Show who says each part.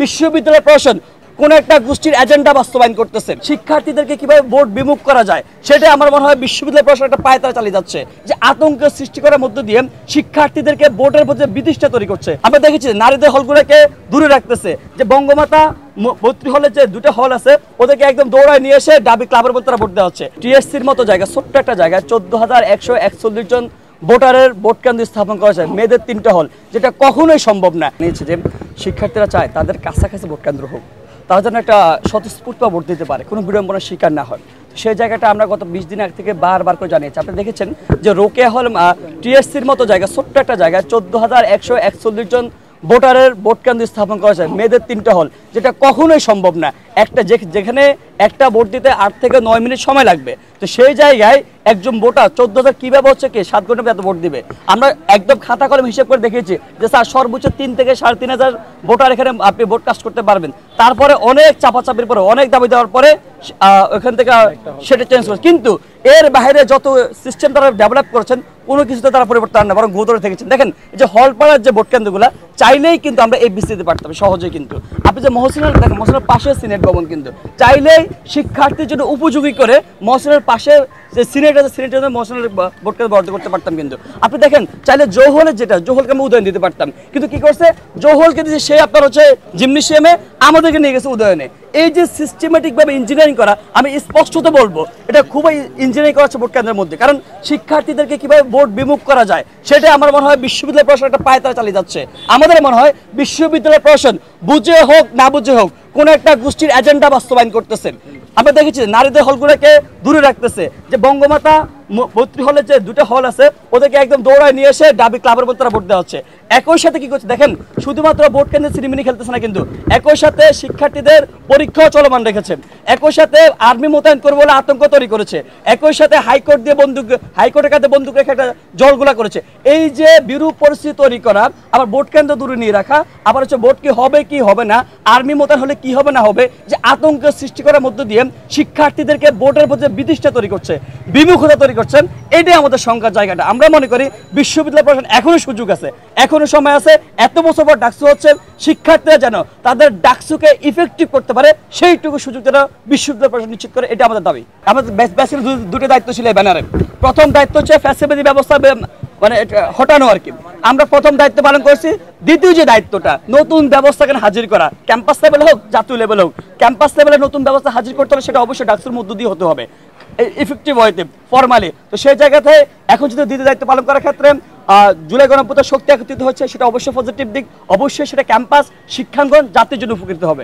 Speaker 1: বিশ্ববিদ্যালয় প্রশাসন কোন একটা গোষ্ঠীর এজেন্ডা বাস্তবায়ন করতেছেন। শিক্ষার্থীদেরকে কিভাবে ভোট বিমুখ করা যায় সেটা আমার মনে হয় বিশ্ববিদ্যালয় প্রশাসন একটা পায়তারা চালিয়ে যাচ্ছে, যে আতঙ্কের সৃষ্টি করার মধ্য দিয়ে শিক্ষার্থীদেরকে ভোটের প্রতি বিতৃষ্ণা তৈরি করছে। আমরা দেখেছি নারীদের হলগুলোকে দূরে রাখতেছে, যে বঙ্গমাতা ভর্তি হলে যে দুটো হল আছে ওদেরকে একদম দৌড়ায় নিয়ে এসে ডাবি ক্লাবের মধ্যে ভোট দেওয়া হচ্ছে। টিএসসির মতো জায়গা, ছোট্ট একটা জায়গায় 14,141 জন ভোটারের ভোট কেন্দ্র স্থাপন করা যায়, মেয়েদের 3টা হল, যেটা কখনোই সম্ভব না। নিয়েছে যে শিক্ষার্থীরা চায় তাদের কাছাকাছি ভোট কেন্দ্র হোক, তারা যেন একটা স্বতঃস্ফূর্ত ভোট দিতে পারে, কোনো বিড়ম্বনার শিকার না হয়। সেই জায়গাটা আমরা গত 20 দিন আগে থেকে বারবার করে জানিয়েছি। আপনি দেখেছেন যে রোকেয়া হল টিএসসির মতো জায়গা, ছোট্ট একটা জায়গায় 14,141 জন ভোটারের ভোট কেন্দ্র স্থাপন করা যায়, মেয়েদের 3টা হল, যেটা কখনোই সম্ভব না। একটা যেখানে একটা ভোট দিতে 8 থেকে 9 মিনিট সময় লাগবে, তো সেই জায়গায় একজন ভোটার 14,000 কিভাবে হচ্ছে কি 7 ঘন্টা এত ভোট দিবে। আমরা একদম খাতা কলম হিসেব করে দেখেছি যে স্যার সর্বোচ্চ 3 থেকে 3,500 ভোটার এখানে আপনি ভোট কাস্ট করতে পারবেন। তারপরে অনেক চাপাচাপির পরে, অনেক দাবি দেওয়ার পরে ওখান থেকে সেটা চেঞ্জ করে, কিন্তু এর বাইরে যত সিস্টেম তারা ডেভেলপ করেছেন কোনো কিছুতে তারা পরিবর্তন আনে না, বরং গুরুত্ব থেকেছেন। দেখেন যে হলপাড়ার যে ভোট কেন্দ্রগুলো চাইলেই কিন্তু আমরা এই দিতে পারতাম সহজেই, কিন্তু আপনি যে মহসিনের দেখেন, মহসিনের পাশে সিনেট ভবন, কিন্তু চাইলেই শিক্ষার্থীর জন্য উপযোগী করে মহসিনের পাশে যে সিনেট আছে সিনেটের মহসিনের ভোট কেন্দ্র বরাদ্দ করতে পারতাম। কিন্তু আপনি দেখেন চাইলে জৌহলের যেটা জৌহলকে আমি উদয়ন দিতে পারতাম, কিন্তু কি করছে জৌহলকে দিয়ে সে আপনার হচ্ছে জিমনেশিয়ামে আমাদেরকে নিয়ে গেছে উদয়নে। এই যে সিস্টেমেটিক ভাবে ইঞ্জিনিয়ারিং করা, আমি স্পষ্টত বলবো এটা খুবই ইঞ্জিনিয়ারিং করা হচ্ছে ভোট কেন্দ্রের মধ্যে। কারণ শিক্ষার্থীদেরকে কিভাবে ভোট বিমুখ করা যায় সেটা আমার মনে হয় বিশ্ববিদ্যালয় প্রশাসন একটা পায়তারা চালিয়ে যাচ্ছে। আমাদের মনে হয় বিশ্ববিদ্যালয় প্রশাসন বুঝে হোক না বুঝে হোক কোন একটা গোষ্ঠীর এজেন্ডা বাস্তবায়ন করতেছেন। আমরা দেখেছি নারীদের হলগুলোকে দূরে রাখতেছে, যে বঙ্গমাতা ভর্তি হলে যে দুটো হল আছে ওদেরকে একদম দৌড়ায় নিয়ে এসে ডাবি ক্লাবের মধ্যে ভোট দেওয়া হচ্ছে। একই সাথে কি করছে দেখেন, শুধুমাত্র ভোট কেন্দ্রে সিনেমিনি খেলতেছে না, কিন্তু একই সাথে শিক্ষার্থীদের পরীক্ষাও চলমান রেখেছেন। একই সাথে আর্মি মোতায়েন করবে বলে আতঙ্ক তৈরি করেছে। একই সাথে হাইকোর্ট দিয়ে হাইকোর্টের কাছে বন্দুক রেখে একটা জলগুলা করেছে। এই যে বিরূপ পরিস্থিতি তৈরি করা, আবার ভোট কেন্দ্র দূরে নিয়ে রাখা, আবার হচ্ছে ভোট কি হবে কি হবে না, আর্মি মোতায়েন হলে কি হবে না হবে, যে আতঙ্কের সৃষ্টি করার মধ্য দিয়ে শিক্ষার্থীদেরকে ভোটের প্রতি বিতৃষ্ণা তৈরি করছে, বিমুখতা তৈরি করছেন। এটাই আমাদের সংখ্যার জায়গাটা। আমরা মনে করি বিশ্ববিদ্যালয় প্রশাসন এখনো সুযোগ আছে, এখনো সময় আছে। এত বছর পর ডাকসু হচ্ছে, শিক্ষার্থীরা যেন তাদের ডাকসুকে ইফেক্টিভ করতে পারে সেইটুকু সুযোগ যেন বিশ্ববিদ্যালয় প্রশাসন নিশ্চিত করে, এটা আমাদের দাবি। আমাদের ব্যাচের দুটো দায়িত্ব ছিল এই ব্যানারে। প্রথম দায়িত্ব হচ্ছে ফ্যাসিলিটি ব্যবস্থা মানে হটানো আর কি, আমরা প্রথম দায়িত্ব পালন করছি। দ্বিতীয় যে দায়িত্বটা নতুন ব্যবস্থাকে হাজির করা, ক্যাম্পাস লেভেল হোক জাতীয় লেভেল হোক, ক্যাম্পাস লেভেলে নতুন ব্যবস্থা হাজির করতে হলে সেটা অবশ্যই ডাকসুর মধ্য দিয়ে হতে হবে, ইফেক্টিভ হইতে ফরমালি। তো সেই জায়গাতে এখন যদি দ্বিতীয় দায়িত্ব পালন করার ক্ষেত্রে জুলাই গণঅভ্যুত্থান শক্তি একত্রিত হচ্ছে, সেটা অবশ্যই পজিটিভ দিক। অবশ্যই সেটা ক্যাম্পাস, শিক্ষাঙ্গন, জাতির জন্য উপকৃত হবে।